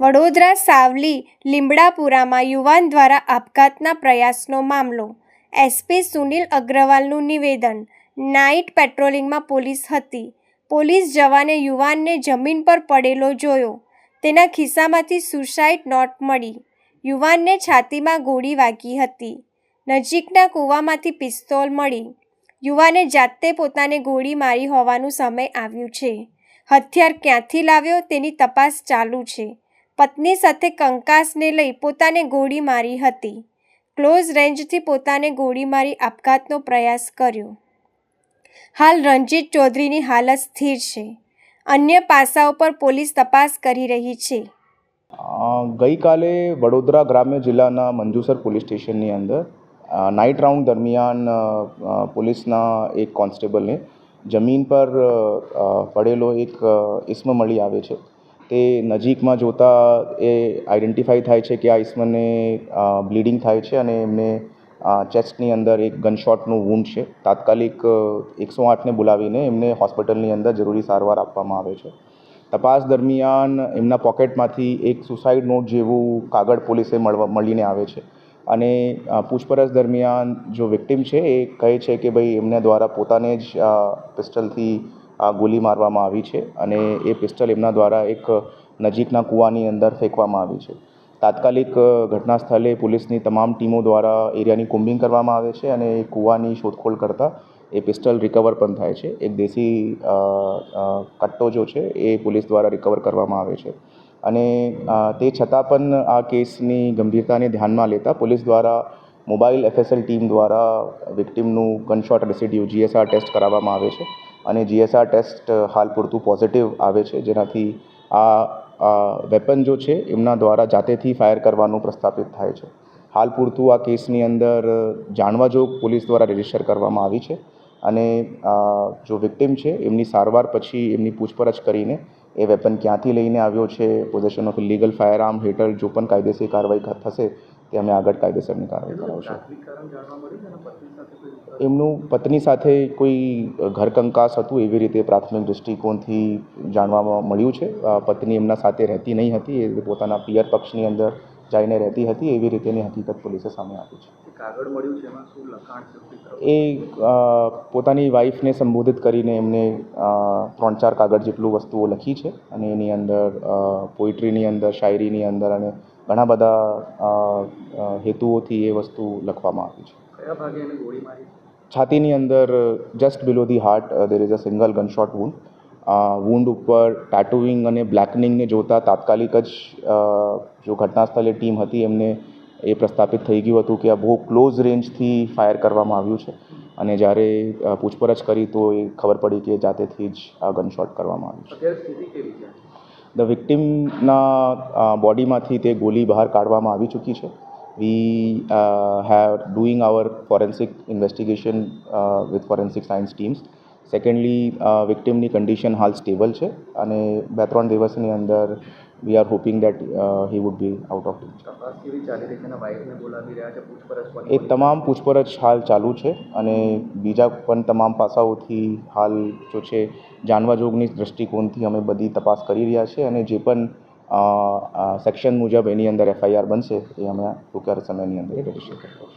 વડોદરા સાવલી લીમડાપુરામાં યુવાન દ્વારા આપઘાતના પ્રયાસનો મામલો. એસપી સુનિલ અગ્રવાલનું નિવેદન. નાઇટ પેટ્રોલિંગમાં પોલીસ હતી. પોલીસ જવાને યુવાનને જમીન પર પડેલો જોયો. તેના ખિસ્સામાંથી સુસાઇડ નોટ મળી. યુવાનને છાતીમાં ગોળી વાગી હતી. નજીકના કૂવામાંથી પિસ્તોલ મળી. યુવાને જાતે પોતાને ગોળી મારી હોવાનું સામે આવ્યું છે. હથિયાર ક્યાંથી લાવ્યો તેની તપાસ ચાલુ છે. પત્ની સાથે કંકાસને લઈ પોતાને ગોળી મારી હતી. ક્લોઝ રેન્જથી પોતાને ગોળી મારી આપઘાતનો પ્રયાસ કર્યો. હાલ રણજીત ચૌધરીની હાલત સ્થિર છે. અન્ય પાસાઓ પર પોલીસ તપાસ કરી રહી છે. ગઈકાલે વડોદરા ગ્રામ્ય જિલ્લાના મંજુસર પોલીસ સ્ટેશનની અંદર નાઇટ રાઉન્ડ દરમિયાન પોલીસના એક કોન્સ્ટેબલને જમીન પર પડેલો એક ઇસમ મળી આવે છે. તે નજીકમાં જોતા એ આઈડેન્ટિફાઈ થાય છે કે આ ઇસમને બ્લીડિંગ થાય છે અને એમને ચેસ્ટની અંદર એક ગનશોટનું વૂન્ડ છે. તાત્કાલિક 108ને બોલાવીને એમને હોસ્પિટલની અંદર જરૂરી સારવાર આપવામાં આવે છે. તપાસ દરમિયાન એમના પોકેટમાંથી એક સુસાઇડ નોટ જેવું કાગળ પોલીસે મળીને આવે છે અને પૂછપરછ દરમિયાન જો વિક્ટિમ છે એ કહે છે કે ભાઈ એમના દ્વારા પોતાને જ પિસ્ટલથી ગોળી મારવામાં આવી છે અને એ પિસ્ટલ એમના દ્વારા એક નજીકના કૂવાની અંદર ફેંકવામાં આવી છે. તાત્કાલિક ઘટના સ્થળે પોલીસની તમામ ટીમો દ્વારા એરિયાની કોમ્બિંગ કરવામાં આવે છે અને એ કૂવાની શોધખોળ કરતાં એ પિસ્ટલ રિકવર પણ થાય છે. એક દેશી કટ્ટો જો છે એ પોલીસ દ્વારા રિકવર કરવામાં આવે છે અને તે છતાં પણ આ કેસની ગંભીરતાને ધ્યાનમાં લેતા પોલીસ દ્વારા મોબાઈલ FSL ટીમ દ્વારા વિક્ટિમનું ગનશોટ રેસિડ્યુ GSR ટેસ્ટ કરાવવામાં આવે છે અને GSR ટેસ્ટ હાલ પૂરતું પોઝિટિવ આવે છે, જેનાથી આ વેપન જો છે એમના દ્વારા જાતેથી ફાયર કરવાનું પ્રસ્થાપિત થાય છે. હાલ પૂરતું આ કેસની અંદર જાણવા જોગ પોલીસ દ્વારા રજીસ્ટર કરવામાં આવી છે અને જો વિક્ટિમ છે એમની સારવાર પછી એમની પૂછપરછ કરીને એ વેપન ક્યાંથી લઈને આવ્યો છે, possession of illegal fire arm હેઠળ જો પણ કાયદેસર કાર્યવાહી થશે તે અમે આગળ કાયદેસરની કાર્યવાહી કરાવશું. એમનું પત્ની સાથે કોઈ ઘરકંકાસ હતું એવી રીતે પ્રાથમિક દૃષ્ટિકોણથી જાણવામાં મળ્યું છે. પત્ની એમના સાથે રહેતી નહીં હતી, એ પોતાના પિયર પક્ષની અંદર જઈને રહેતી હતી એવી રીતેની હકીકત પોલીસે સામે આપી છે. કાગળ મળ્યું છે એમાં શું લખાણ છે? એ પોતાની વાઈફને સંબોધિત કરીને એમને 3-4 કાગળ જેટલું વસ્તુઓ લખી છે અને એની અંદર પોઇટ્રીની અંદર, શાયરીની અંદર અને ઘણા બધા હેતુઓથી એ વસ્તુ લખવામાં આવી છે. કયા ભાગે એને ગોળી મારી? છાતીની અંદર just below the heart there is a single gunshot wound. Wound ઉપર ટેટુઇંગ અને બ્લેકનિંગને જોતા તાત્કાલિક જ જો ઘટના સ્થળે ટીમ હતી એમને એ પ્રસ્થાપિત થઈ ગયું હતું કે આ બહુ ક્લોઝ રેન્જથી ફાયર કરવામાં આવ્યું છે અને જ્યારે પૂછપરછ કરી તો એ ખબર પડી કે જાતેથી જ આ ગનશોટ કરવામાં આવ્યું છે. અત્યારે સ્થિતિ કેવી છે? ધ વિક્ટિમના બોડીમાંથી તે ગોળી બહાર કાઢવામાં આવી ચૂકી છે. We have doing our forensic investigation with forensic science teams. Secondly, victimની કન્ડિશન હાલ સ્ટેબલ છે અને 2-3 દિવસની અંદર we are hoping that he would be out of danger. તપાસ કેવી ચાલી રહી છે અને વાઈફને બોલાવી રહ્યા છે પૂછપરછ? એ તમામ પૂછપરછ હાલ ચાલુ છે અને બીજા પણ તમામ પાસાઓથી હાલ જો છે જાણવા જોગની દૃષ્ટિકોણથી અમે બધી તપાસ કરી રહ્યા છે અને જે પણ સેક્શન મુજબ એની અંદર FIR બનશે એ અમે ટૂંકા સમયની અંદર રજીસ્ટર કરીશું.